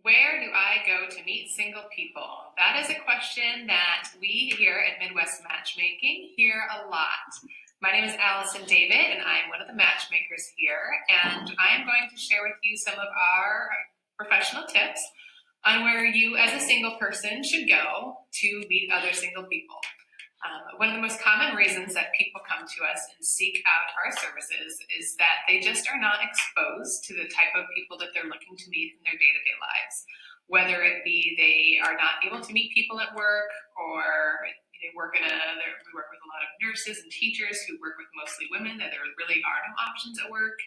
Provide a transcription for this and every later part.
Where do I go to meet single people? That is a question that we here at Midwest Matchmaking hear a lot. My name is Alison David, and I'm one of the matchmakers here, and I'm going to share with you some of our professional tips on where you as a single person should go to meet other single people. One of the most common reasons that people come to us and seek out our services is that they just are not exposed to the type of people that they're looking to meet in their day-to-day lives. Whether it be they are not able to meet people at work, or we work with a lot of nurses and teachers who work with mostly women, that there really are no options at work.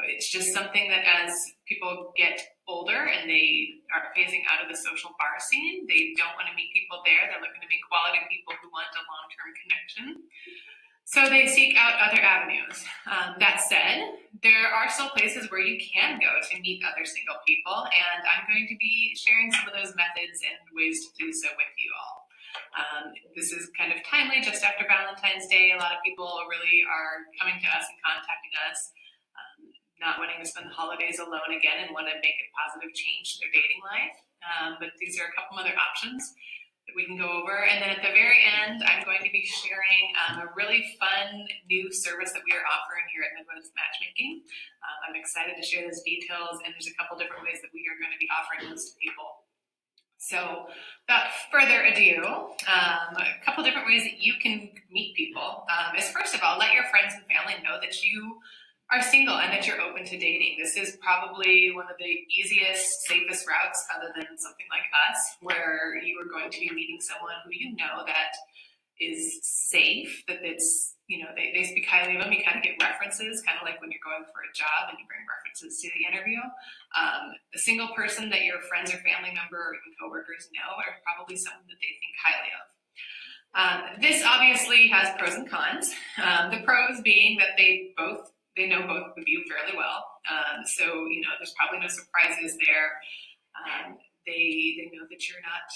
It's just something that as people get older and they are phasing out of the social bar scene, they don't want to meet people there. They're looking to meet quality people who want a long-term connection. So they seek out other avenues. That said, there are still places where you can go to meet other single people, and I'm going to be sharing some of those methods and ways to do so with you all. This is kind of timely just after Valentine's Day. A lot of people really are coming to us and contacting us, not wanting to spend the holidays alone again and want to make a positive change to their dating life. But these are a couple other options that we can go over. And then at the very end, I'm going to be sharing a really fun new service that we are offering here at Midwest Matchmaking. I'm excited to share those details, and there's a couple different ways that we are going to be offering those to people. So without further ado, a couple different ways that you can meet people is, first of all, let your friends and family know that you are single and that you're open to dating. This is probably one of the easiest, safest routes, other than something like us, where you are going to be meeting someone who you know that is safe, that it's, they speak highly of them. You kind of get references, kind of like when you're going for a job and you bring references to the interview. A single person that your friends or family member or even coworkers know are probably someone that they think highly of. This obviously has pros and cons. The pros being that they know both of you fairly well. So, there's probably no surprises there. They know that you're not,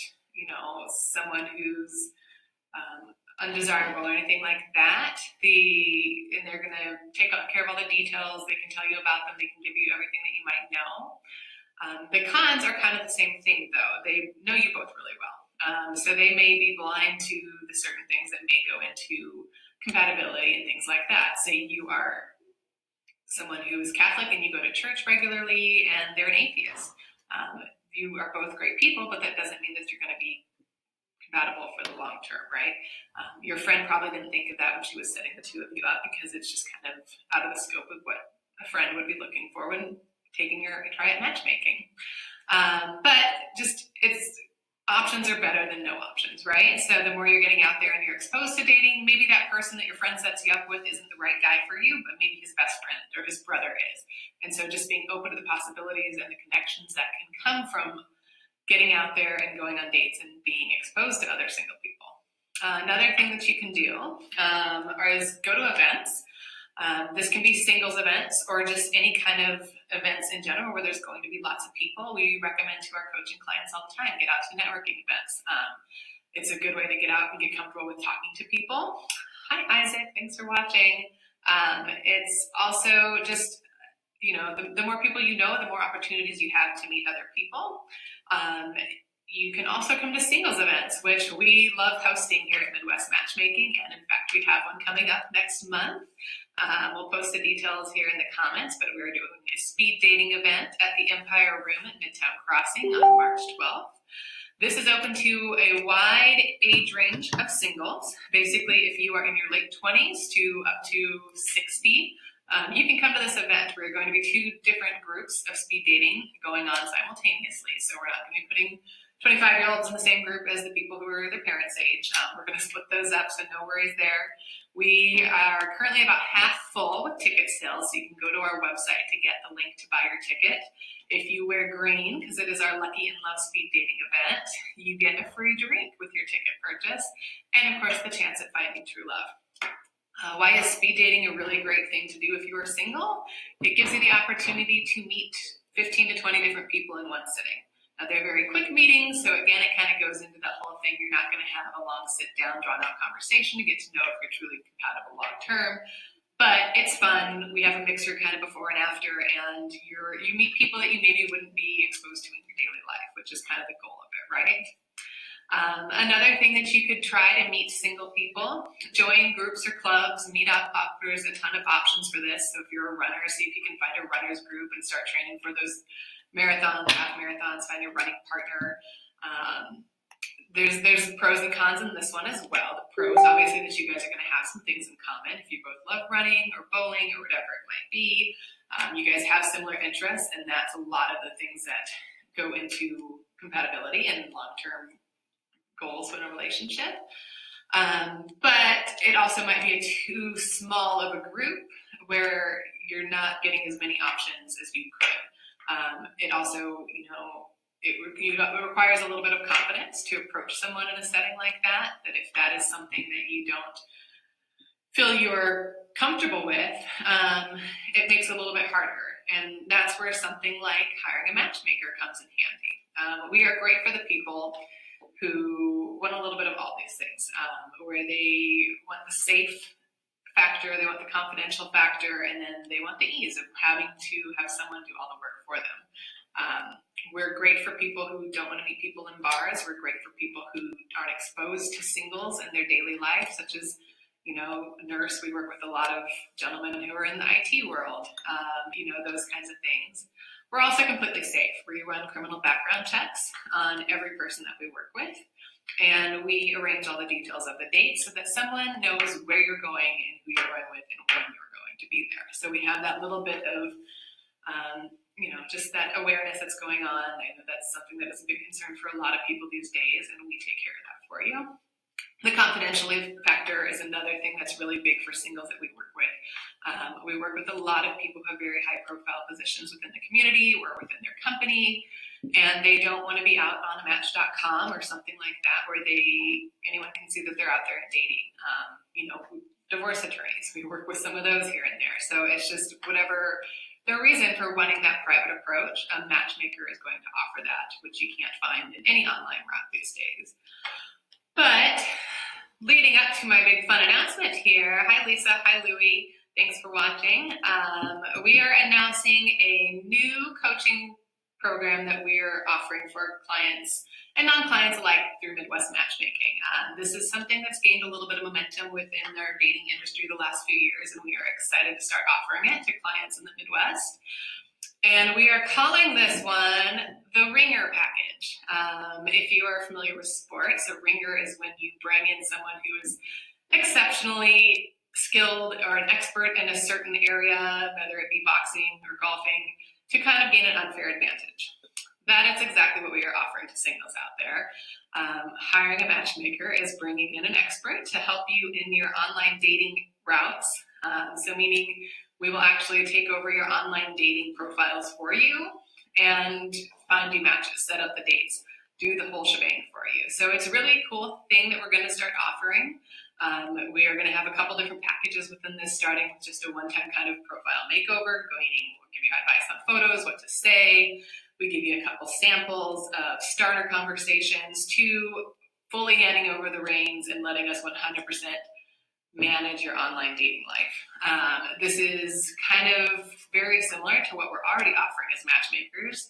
someone who's undesirable or anything like that. And they're going to take care of all the details. They can tell you about them. They can give you everything that you might know. The cons are kind of the same thing, though. They know you both really well. So they may be blind to the certain things that may go into compatibility and things like that. Say you are someone who is Catholic and you go to church regularly and they're an atheist. You are both great people, but that doesn't mean that you're going to be compatible for the long term, right? Your friend probably didn't think of that when she was setting the two of you up, because it's just kind of out of the scope of what a friend would be looking for when taking a try at matchmaking. But options are better than no options, right? So the more you're getting out there and you're exposed to dating, maybe that person that your friend sets you up with isn't the right guy for you, but maybe his best friend or his brother is. And so just being open to the possibilities and the connections that can come from getting out there and going on dates and being exposed to other single people. Another thing that you can do is go to events. This can be singles events or just any kind of events in general where there's going to be lots of people. We recommend to our coaching clients all the time, get out to networking events. It's a good way to get out and get comfortable with talking to people. Hi, Isaac. Thanks for watching. It's also just, the more people you know, the more opportunities you have to meet other people. You can also come to singles events, which we love hosting here at Midwest Matchmaking. And in fact, we have one coming up next month. We'll post the details here in the comments, but we're doing a speed dating event at the Empire Room at Midtown Crossing on March 12th. This is open to a wide age range of singles. Basically, if you are in your late 20s to up to 60, you can come to this event. We're going to be two different groups of speed dating going on simultaneously. So we're not going to be putting 25-year-olds in the same group as the people who are their parents' age. We're going to split those up, so no worries there. We are currently about half full with ticket sales, so you can go to our website to get the link to buy your ticket. If you wear green, because it is our Lucky in Love speed dating event, you get a free drink with your ticket purchase, and of course the chance at finding true love. Why is speed dating a really great thing to do if you are single? It gives you the opportunity to meet 15 to 20 different people in one sitting. They're very quick meetings, so again, it kind of goes into that whole thing. You're not going to have a long sit-down, drawn-out conversation to get to know if you're truly compatible long-term. But it's fun. We have a mixer kind of before and after, and you meet people that you maybe wouldn't be exposed to in your right? Another thing that you could try to meet single people, join groups or clubs. Meetup offers a ton of options for this. So if you're a runner, see if you can find a runner's group and start training for those marathons, half marathons, find a running partner. There's pros and cons in this one as well. The pros, obviously, that you guys are going to have some things in common. If you both love running or bowling or whatever it might be, you guys have similar interests, and that's a lot of the things that go into compatibility and long-term goals in a relationship. But it also might be too small of a group where you're not getting as many options as you could. It also, it requires a little bit of confidence to approach someone in a setting like that if that is something that you don't feel you're comfortable with, it makes it a little bit harder. And that's where something like hiring a matchmaker comes in handy. We are great for the people who want a little bit of all these things, where they want the safe factor, they want the confidential factor, and then they want the ease of having to have someone do all the work for them. We're great for people who don't want to meet people in bars. We're great for people who aren't exposed to singles in their daily life, such as, a nurse. We work with a lot of gentlemen who are in the IT world, those kinds of things. We're also completely safe. We run criminal background checks on every person that we work with, and we arrange all the details of the date so that someone knows where you're going and who you're going with and when you're going to be there. So we have that little bit of just that awareness that's going on. I know that's something that is a big concern for a lot of people these days, and we take care of that for you. The confidentiality factor is another thing that's really big for singles that we work with. We work with a lot of people who have very high profile positions within the community or within their company, and they don't want to be out on Match.com or something like that where anyone can see that they're out there dating. Divorce attorneys, we work with some of those here and there. So it's just whatever the reason for wanting that private approach, a matchmaker is going to offer that, which you can't find in any online route these days. But leading up to my big fun announcement here, hi Lisa, hi Louie, thanks for watching. We are announcing a new coaching program that we are offering for clients and non-clients alike through Midwest Matchmaking. This is something that's gained a little bit of momentum within our dating industry the last few years, and we are excited to start offering it to clients in the Midwest. And we are calling this one the Ringer Package. If you are familiar with sports, a ringer is when you bring in someone who is exceptionally skilled or an expert in a certain area, whether it be boxing or golfing, to kind of gain an unfair advantage. That is exactly what we are offering to singles out there. Hiring a matchmaker is bringing in an expert to help you in your online dating routes. So meaning we will actually take over your online dating profiles for you and find you matches, set up the dates, do the whole shebang for you. So it's a really cool thing that we're going to start offering. We are going to have a couple different packages within this, starting with just a one-time kind of profile makeover, we'll give you advice on photos, what to say. We give you a couple samples of starter conversations to fully handing over the reins and letting us 100% manage your online dating life. This is kind of very similar to what we're already offering as matchmakers.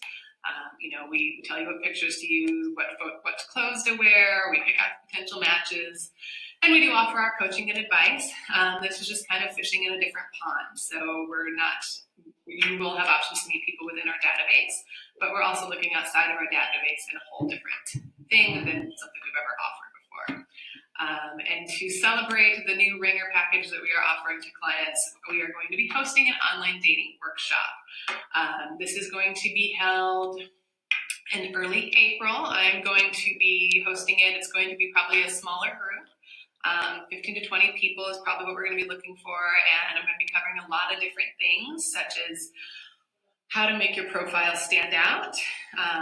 We tell you what pictures to use, what clothes to wear, we pick out potential matches, and we do offer our coaching and advice. This is just kind of fishing in a different pond. So you will have options to meet people within our database, but we're also looking outside of our database in a whole different thing than something we've ever offered before. And to celebrate the new Ringer package that we are offering to clients, we are going to be hosting an online dating workshop. This is going to be held in early April. I'm going to be hosting it. It's going to be probably a smaller group. 15 to 20 people is probably what we're going to be looking for, and I'm going to be covering a lot of different things, such as how to make your profile stand out,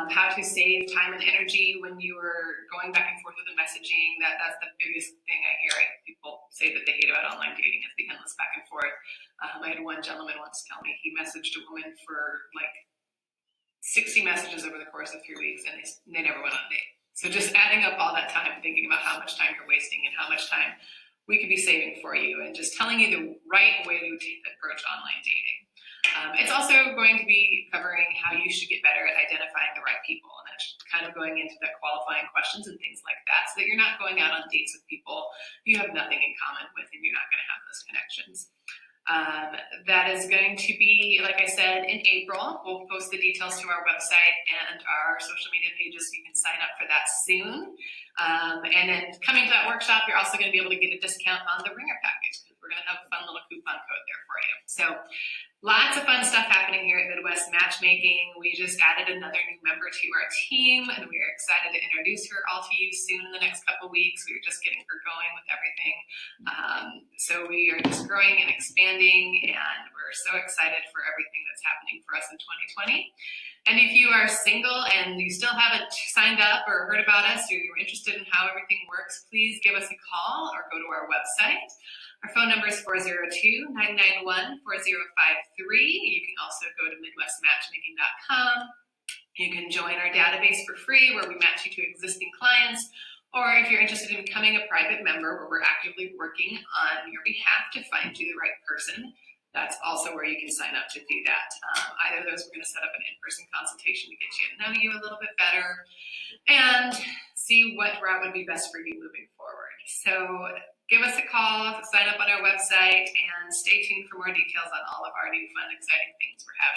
how to save time and energy when you are going back and forth with the messaging. That's the biggest thing I hear. People say that they hate about online dating is the endless back and forth. I had one gentleman once tell me he messaged a woman for like 60 messages over the course of 3 weeks, and they never went on a date. So just adding up all that time, thinking about how much time you're wasting and how much time we could be saving for you, and just telling you the right way to approach online dating. It's also going to be covering how you should get better at identifying the right people, and that's kind of going into the qualifying questions and things like that, so that you're not going out on dates with people you have nothing in common with and you're not going to have those connections. That is going to be, like I said, in April. We'll post the details to our website and our social media pages, so you can sign up for that soon. And then coming to that workshop, you're also going to be able to get a discount on the ringer package, because we're going to have a fun little coupon code there for you. So lots of fun stuff happening here at Midwest Matchmaking. We just added another new member to our team, and we are excited to introduce her all to you soon in the next couple weeks. We are just getting her going with everything. So we are just growing and expanding, and we're so excited for everything that's happening for us in 2020. And if you are single and you still haven't signed up or heard about us, or you're interested in how everything works, please give us a call or go to our website. Our phone number is 402-991-4053. You can also go to midwestmatchmaking.com. You can join our database for free, where we match you to existing clients. Or if you're interested in becoming a private member, where we're actively working on your behalf to find you the right person, that's also where you can sign up to do that. Either of those, we're going to set up an in-person consultation to get you to know you a little bit better and see what route would be best for you moving forward. So give us a call, sign up on our website, and stay tuned for more details on all of our new fun, exciting things we're having.